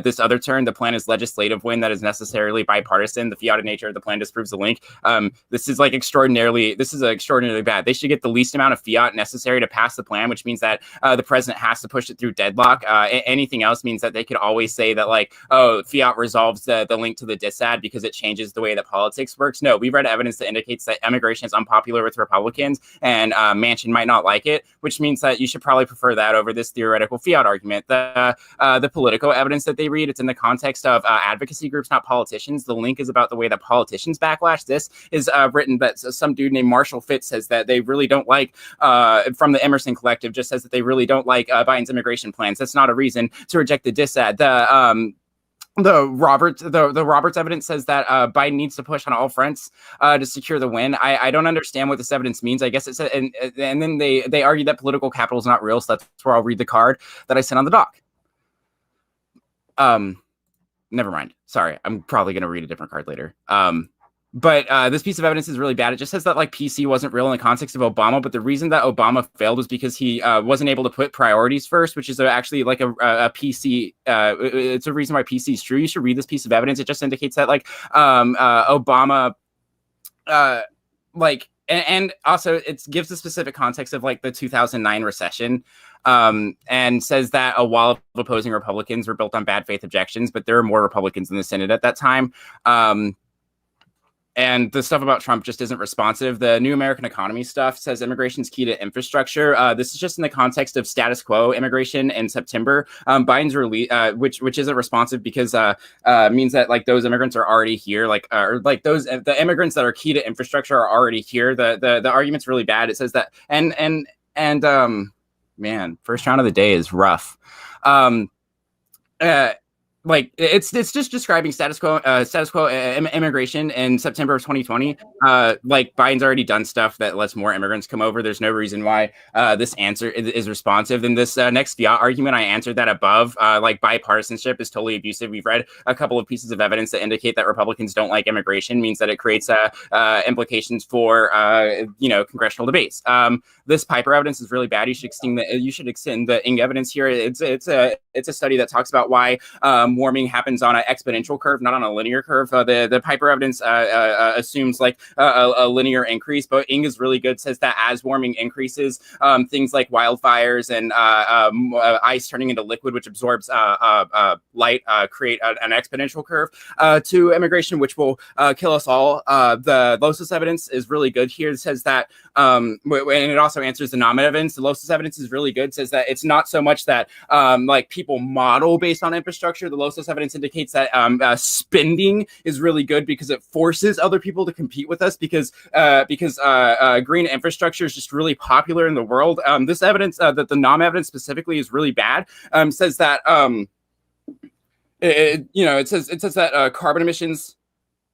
This other turn, the plan is legislative win that is necessarily bipartisan. The fiat nature of the plan disproves the link. This is extraordinarily bad. They should get the least amount of fiat necessary to pass the plan, which means that the president has to push it through deadlock. Anything else means that they could always say that like, oh, fiat resolves the link to the disad because it changes the way that politics works. No, we've read evidence that indicates that immigration is unpopular with Republicans, and Manchin might not like it, which means that you should probably prefer that over this theoretical fiat argument. The political evidence that they read, it's in the context of advocacy groups, not politicians. The link is about the way that politicians backlash. This is written that some dude named Marshall Fitz says that they really don't like, from the Emerson Collective, just says that they really don't like Biden's immigration plans. That's not a reason to reject the dissad. The Roberts evidence says that Biden needs to push on all fronts to secure the win. I don't understand what this evidence means. I guess it's and then they argue that political capital is not real. So that's where I'll read the card that I sent on the doc. Never mind. Sorry, I'm probably gonna read a different card later. But this piece of evidence is really bad. It just says that like PC wasn't real in the context of Obama, but the reason that Obama failed was because he wasn't able to put priorities first, which is actually like a PC. It's a reason why PC is true. You should read this piece of evidence. It just indicates that like Obama, and also it gives the specific context of like the 2009 recession, and says that a wall of opposing Republicans were built on bad faith objections, but there were more Republicans in the Senate at that time. And the stuff about Trump just isn't responsive. The New American Economy stuff says immigration is key to infrastructure. This is just in the context of status quo immigration in September. Biden's release, which isn't responsive because means that like those immigrants are already here, the immigrants that are key to infrastructure are already here. The argument's really bad. It says that man, first round of the day is rough. Like it's just describing status quo immigration in September of 2020. Like Biden's already done stuff that lets more immigrants come over. There's no reason why this answer is responsive. In this next fiat argument, I answered that above. Like bipartisanship is totally abusive. We've read a couple of pieces of evidence that indicate that Republicans don't like immigration, means that it creates implications for congressional debates. This Piper evidence is really bad. You should extend the Ing evidence here. It's a study that talks about why warming happens on an exponential curve, not on a linear curve. The Piper evidence assumes like a linear increase, but Ing is really good, says that as warming increases, things like wildfires and ice turning into liquid, which absorbs light, create an exponential curve to immigration, which will kill us all. The Losis evidence is really good here. It says that, and it also answers the NAM evidence. The Losis evidence is really good. It says that it's not so much that like people model based on infrastructure. The Losis evidence indicates that spending is really good because it forces other people to compete with us because green infrastructure is just really popular in the world. This evidence, that the NAM evidence specifically is really bad, says that it says that carbon emissions.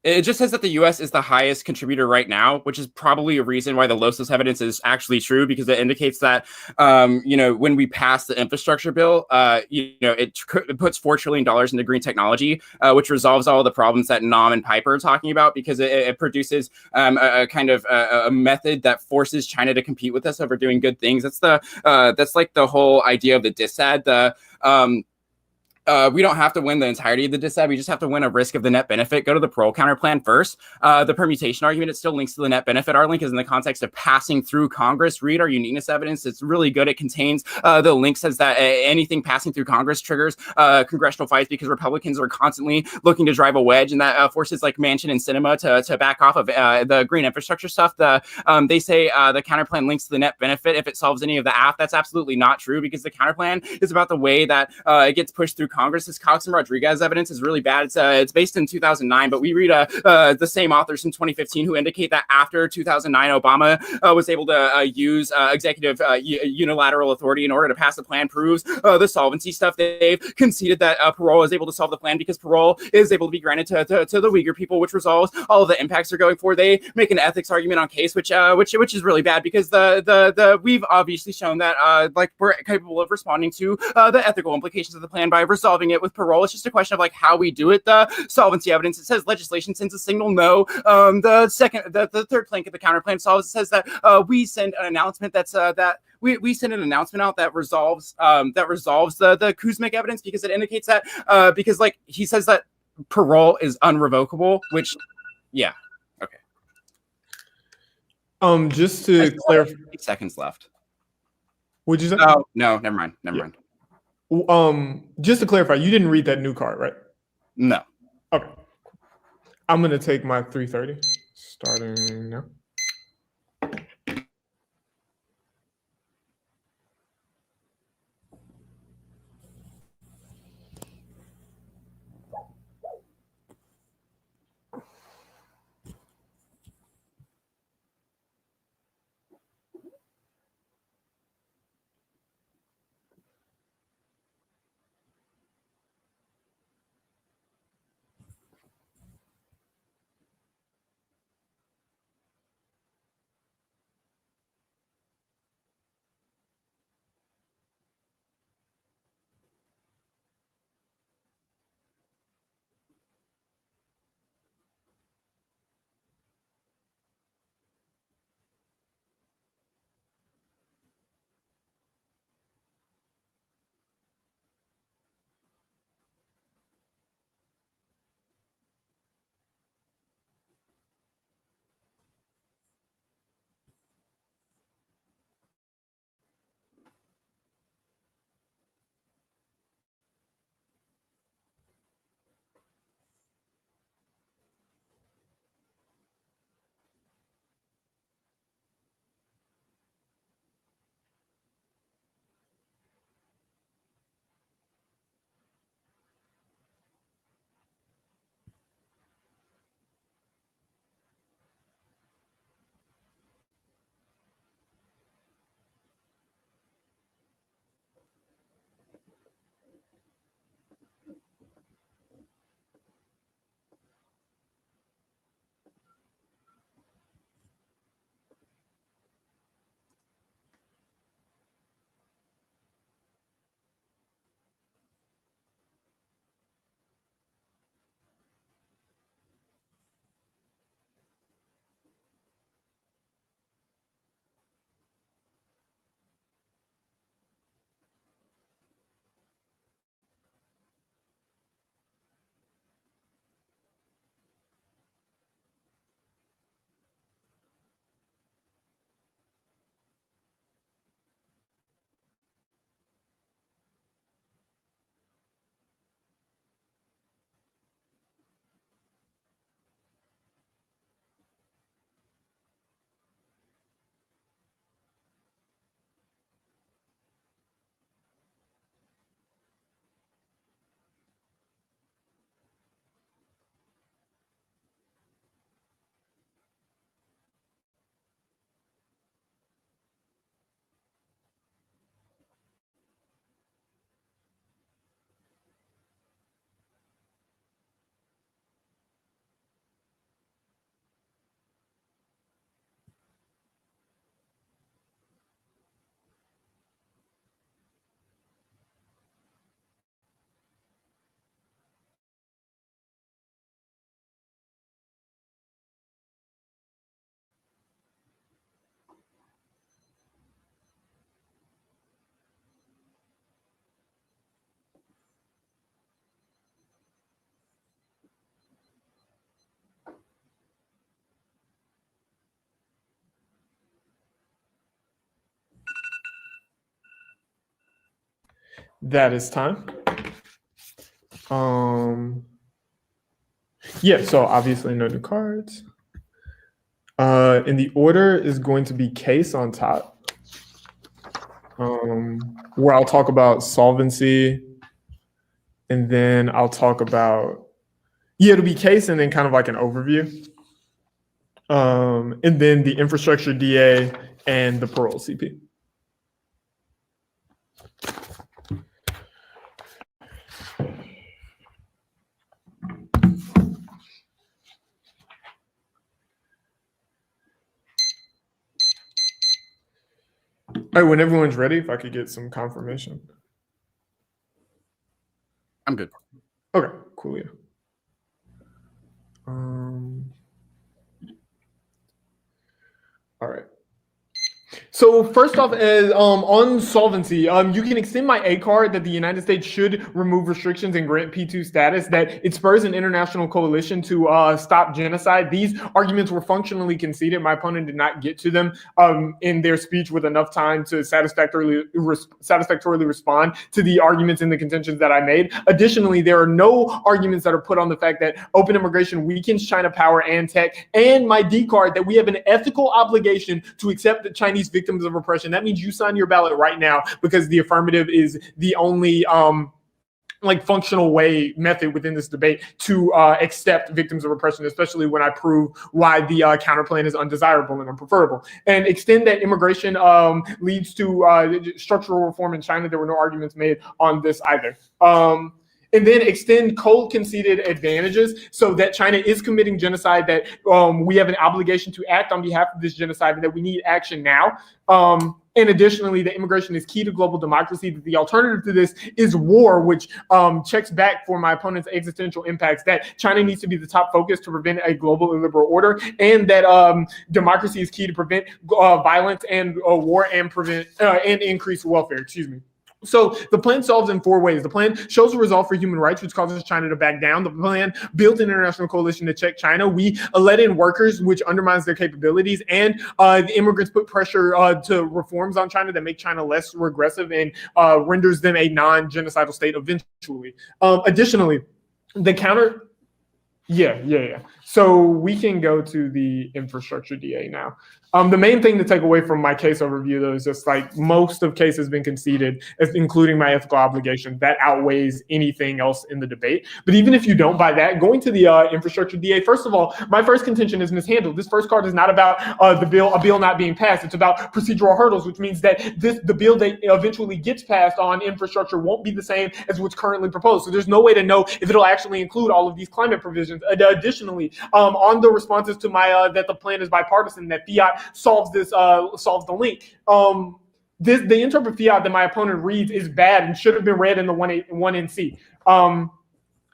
It just says that the U.S. is the highest contributor right now, which is probably a reason why the Losis evidence is actually true, because it indicates that, when we pass the infrastructure bill, it puts $4 trillion into green technology, which resolves all the problems that Nam and Piper are talking about, because it produces a kind of a method that forces China to compete with us over doing good things. That's like the whole idea of the dissad. We don't have to win the entirety of the dissad. We just have to win a risk of the net benefit. Go to the parole counter plan first. The permutation argument, it still links to the net benefit. Our link is in the context of passing through Congress. Read our uniqueness evidence. It's really good. It contains the link says that anything passing through Congress triggers congressional fights because Republicans are constantly looking to drive a wedge, and that forces like Manchin and Sinema to back off of the green infrastructure stuff. They say the counter plan links to the net benefit if it solves any of the AF. That's absolutely not true, because the counter plan is about the way that it gets pushed through Congress. This Cox and Rodriguez evidence is really bad. It's based in 2009, but we read the same authors from 2015 who indicate that after 2009, Obama was able to use executive unilateral authority in order to pass the plan, proves the solvency stuff. They've conceded that parole is able to solve the plan because parole is able to be granted to the Uyghur people, which resolves all of the impacts they're going for. They make an ethics argument on case, which is really bad, because we've obviously shown that we're capable of responding to the ethical implications of the plan by resolving it with parole. It's just a question of like how we do it. The solvency evidence, it says legislation sends a signal no. The third plank of the counterplan solves. It says that we send an announcement we send an announcement out that resolves the Kuzmic evidence, because it indicates that because like he says that parole is unrevocable, which okay. Just to clarify, 8 seconds left. What'd you say? Oh no, never mind. Just to clarify, you didn't read that new card, right? No. Okay. I'm gonna take my 3:30. Starting now. That is time. Yeah, so obviously no new cards. And the order is going to be case on top, where I'll talk about solvency, and then I'll talk about, it'll be case and then kind of like an overview. And then the infrastructure DA and the parole CP. All right, when everyone's ready, if I could get some confirmation. I'm good. Okay, cool. Yeah. All right. So first off, on solvency, you can extend my A card that the United States should remove restrictions and grant P2 status, that it spurs an international coalition to stop genocide. These arguments were functionally conceded. My opponent did not get to them in their speech with enough time to satisfactorily respond to the arguments and the contentions that I made. Additionally, there are no arguments that are put on the fact that open immigration weakens China power and tech, and my D card that we have an ethical obligation to accept the Chinese victims of oppression. That means you sign your ballot right now, because the affirmative is the only functional method within this debate to accept victims of oppression, especially when I prove why the counterplan is undesirable and unpreferable. And extend that immigration leads to structural reform in China. There were no arguments made on this either. And then extend cold conceded advantages, so that China is committing genocide, that we have an obligation to act on behalf of this genocide, and that we need action now. And additionally, that immigration is key to global democracy, that the alternative to this is war, which checks back for my opponent's existential impacts, that China needs to be the top focus to prevent a global illiberal order, and that democracy is key to prevent violence and war, and prevent and increase welfare. Excuse me. So the plan solves in 4 ways. The plan shows a resolve for human rights, which causes China to back down. The plan builds an international coalition to check China. We let in workers, which undermines their capabilities. And the immigrants put pressure to reforms on China that make China less regressive and renders them a non-genocidal state eventually. Additionally, the counter... Yeah. So we can go to the infrastructure DA now. The main thing to take away from my case overview, though, is just like most of case has been conceded, including my ethical obligation. That outweighs anything else in the debate. But even if you don't buy that, going to the infrastructure DA, first of all, my first contention is mishandled. This first card is not about a bill not being passed. It's about procedural hurdles, which means that the bill that eventually gets passed on infrastructure won't be the same as what's currently proposed. So there's no way to know if it'll actually include all of these climate provisions. Additionally, on the responses to my that the plan is bipartisan, that fiat solves the link. The interpret fiat that my opponent reads is bad and should have been read in the 1NC.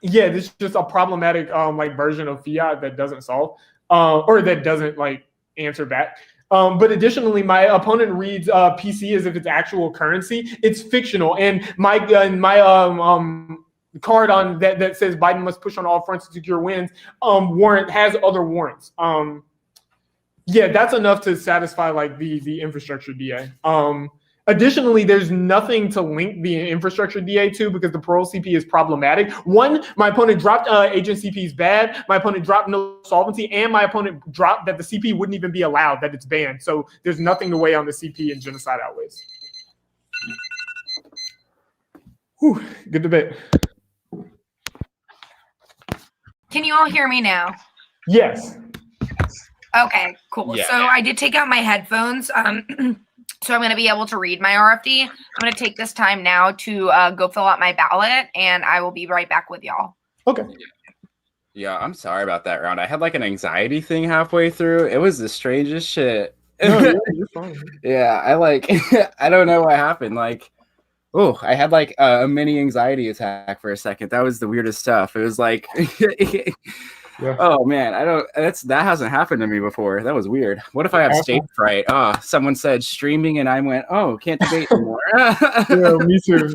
This is just a problematic version of fiat that doesn't solve or that doesn't answer back. But additionally, my opponent reads PC as if it's actual currency. It's fictional, and my card on that says Biden must push on all fronts to secure wins warrant has other warrants. That's enough to satisfy the infrastructure DA. Additionally, there's nothing to link the infrastructure DA to, because the parole CP is problematic. One, my opponent dropped agent CP is bad. My opponent dropped no solvency, and my opponent dropped that the CP wouldn't even be allowed, that it's banned. So there's nothing to weigh on the CP, and genocide outweighs. Whew, good debate. Can you all hear me now? Yes. Okay, cool. Yeah. So I did take out my headphones. So I'm going to be able to read my RFD. I'm going to take this time now to go fill out my ballot, and I will be right back with y'all. Okay. Yeah, I'm sorry about that round. I had an anxiety thing halfway through. It was the strangest shit. No, you're fine. Yeah, I don't know what happened. I had a mini anxiety attack for a second. That was the weirdest stuff. It was Yeah. Oh man, that hasn't happened to me before. That was weird. What if I have stage fright? Oh, someone said streaming and I went, oh, can't debate anymore. Yeah, me too.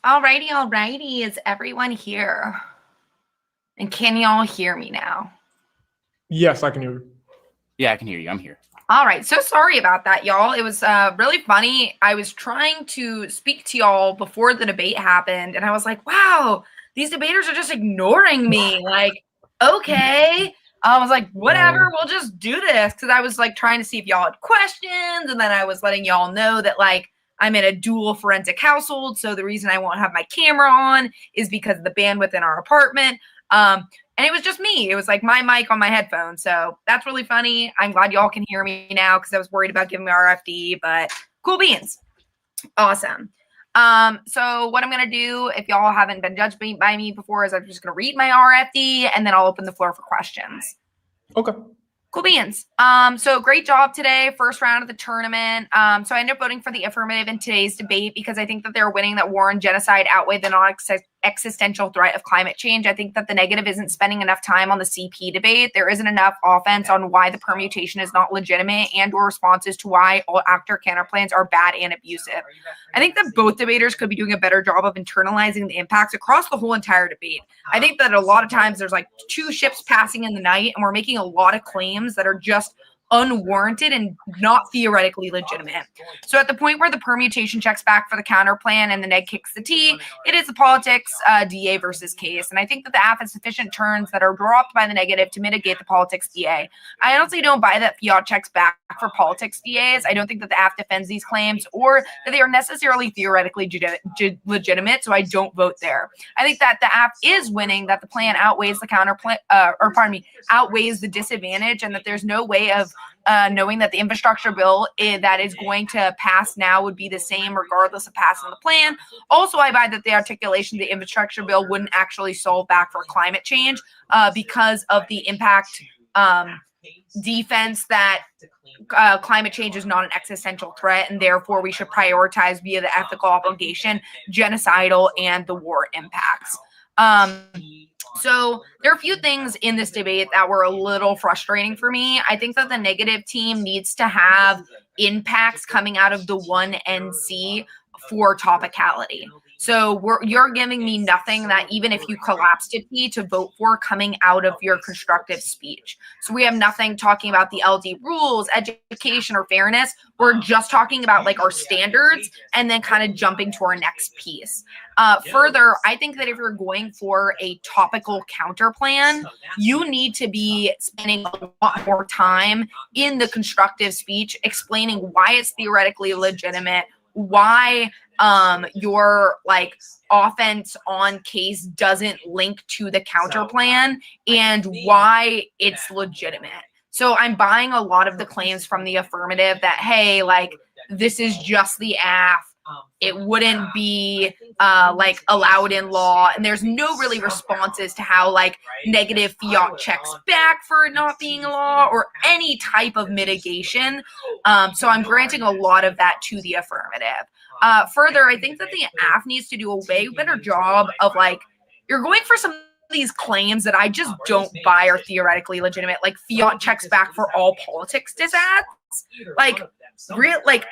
Alrighty. Is everyone here? And can y'all hear me now? Yes, I can hear you. Yeah, I can hear you. I'm here. All right. So sorry about that, y'all. It was really funny. I was trying to speak to y'all before the debate happened, and I was like, wow, these debaters are just ignoring me. Like, okay. I was like, whatever, we'll just do this. Because I was like trying to see if y'all had questions, and then I was letting y'all know that like I'm in a dual forensic household. So the reason I won't have my camera on is because of the bandwidth in our apartment. And it was just me. It was like my mic on my headphones. So that's really funny. I'm glad y'all can hear me now because I was worried about giving me RFD, but cool beans. Awesome. So what I'm going to do, if y'all haven't been judged by me before, is I'm just going to read my RFD and then I'll open the floor for questions. Okay. Cool beans. So great job today. First round of the tournament. So I ended up voting for the affirmative in today's debate because I think that they're winning that war and genocide outweigh the non-existential threat of climate change. I think that the negative isn't spending enough time on the CP debate. There isn't enough offense on why the permutation is not legitimate and or responses to why all actor counter plans are bad and abusive. I think that both debaters could be doing a better job of internalizing the impacts across the whole entire debate. I think that a lot of times there's like two ships passing in the night and we're making a lot of claims that are just unwarranted and not theoretically legitimate. So at the point where the permutation checks back for the counter plan and the neg kicks the T, it is the politics DA versus case. And I think that the AF has sufficient turns that are dropped by the negative to mitigate the politics DA. I honestly don't buy that fiat checks back for politics DAs. I don't think that the AF defends these claims or that they are necessarily theoretically legitimate, so I don't vote there. I think that the AF is winning, that the plan outweighs the counter plan, outweighs the disadvantage, and that there's no way of knowing that the infrastructure bill that is going to pass now would be the same regardless of passing the plan. Also, I buy that the articulation of the infrastructure bill wouldn't actually solve back for climate change because of the impact defense that climate change is not an existential threat, and therefore we should prioritize via the ethical obligation, genocidal, and the war impacts. So there are a few things in this debate that were a little frustrating for me. I think that the negative team needs to have impacts coming out of the 1NC for topicality. So you're giving me nothing that even if you collapsed it to vote for coming out of your constructive speech. So we have nothing talking about the LD rules, education, or fairness. We're just talking about like our standards and then kind of jumping to our next piece. Further, I think that if you're going for a topical counter plan, you need to be spending a lot more time in the constructive speech explaining why it's theoretically legitimate, why your like offense on case doesn't link to the counter plan, and why it's legitimate. So I'm buying a lot of the claims from the affirmative that, hey, like this is just the AF. It wouldn't be like allowed in law, and there's no really responses to how like negative fiat checks back for it not being a law or any type of mitigation. So I'm granting a lot of that to the affirmative. Further, I think that the AF needs to do a way better job of like, you're going for some of these claims that I just don't buy are theoretically legitimate, like fiat checks back for all politics disads. Like, real, like,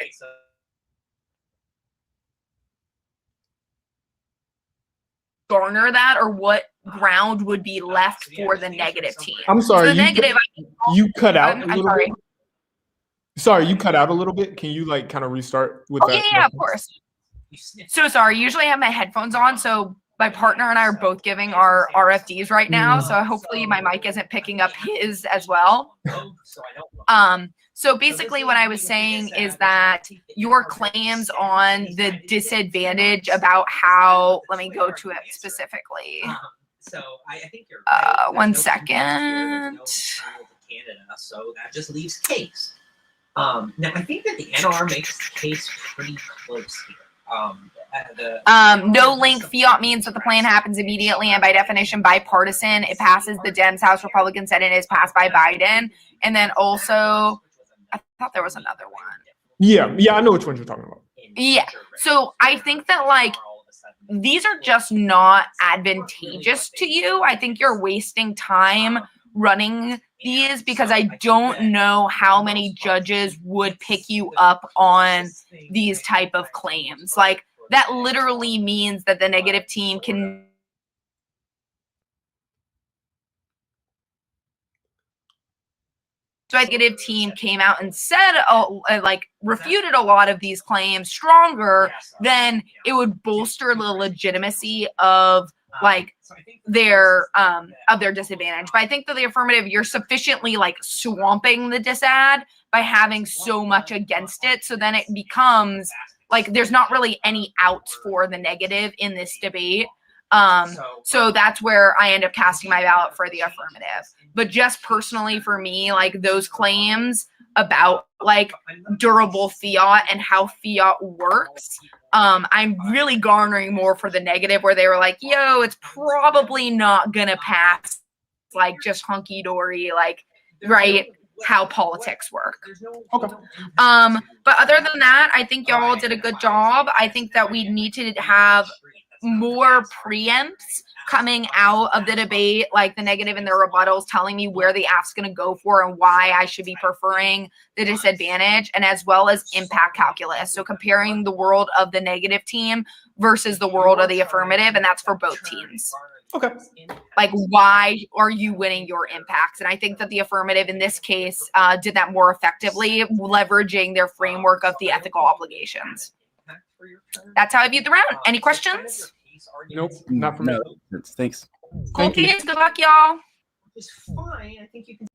garner that, or what ground would be left for the negative team? I'm sorry, so negative. You cut out. I'm sorry. Bit. Sorry, you cut out a little bit. Can you like kind of restart with that? Yeah, of course. So sorry. Usually I have my headphones on, so my partner and I are both giving our RFDs right now. So hopefully my mic isn't picking up his as well. So basically what I was saying is that your claims on the disadvantage about how, let me go to it specifically. So I think you're right. 1 second. Canada, so that just leaves case. Now I think that the NR makes the case pretty close here. No link fiat means that the plan happens immediately and by definition bipartisan. It passes the Dems, House, Republican, Senate, is passed by Biden. And then also, I thought there was another one. Yeah, I know which ones you're talking about. Yeah, so I think that like these are just not advantageous to you. I think you're wasting time running these because I don't know how many judges would pick you up on these type of claims. Like that literally means that the negative team can negative team came out and said, like, refuted a lot of these claims stronger, then it would bolster the legitimacy of like their disadvantage. But I think that the affirmative, you're sufficiently like swamping the disad by having so much against it, so then it becomes like there's not really any outs for the negative in this debate. So that's where I end up casting my ballot for the affirmative. But just personally for me, like those claims about like durable fiat and how fiat works, I'm really garnering more for the negative, where they were like, yo, it's probably not gonna pass, like just hunky-dory, like, right, how politics work. Okay. But other than that, I think y'all did a good job. I think that we need to have more preempts coming out of the debate, like the negative and the rebuttals telling me where the app's going to go for and why I should be preferring the disadvantage, and as well as impact calculus. So comparing the world of the negative team versus the world of the affirmative, and that's for both teams. Okay. Like, why are you winning your impacts? And I think that the affirmative in this case did that more effectively, leveraging their framework of the ethical obligations. That's how I viewed the round. Any questions? Nope, not for me. No, thanks. Cool, kids. Good luck, y'all. Which is fine. I think you can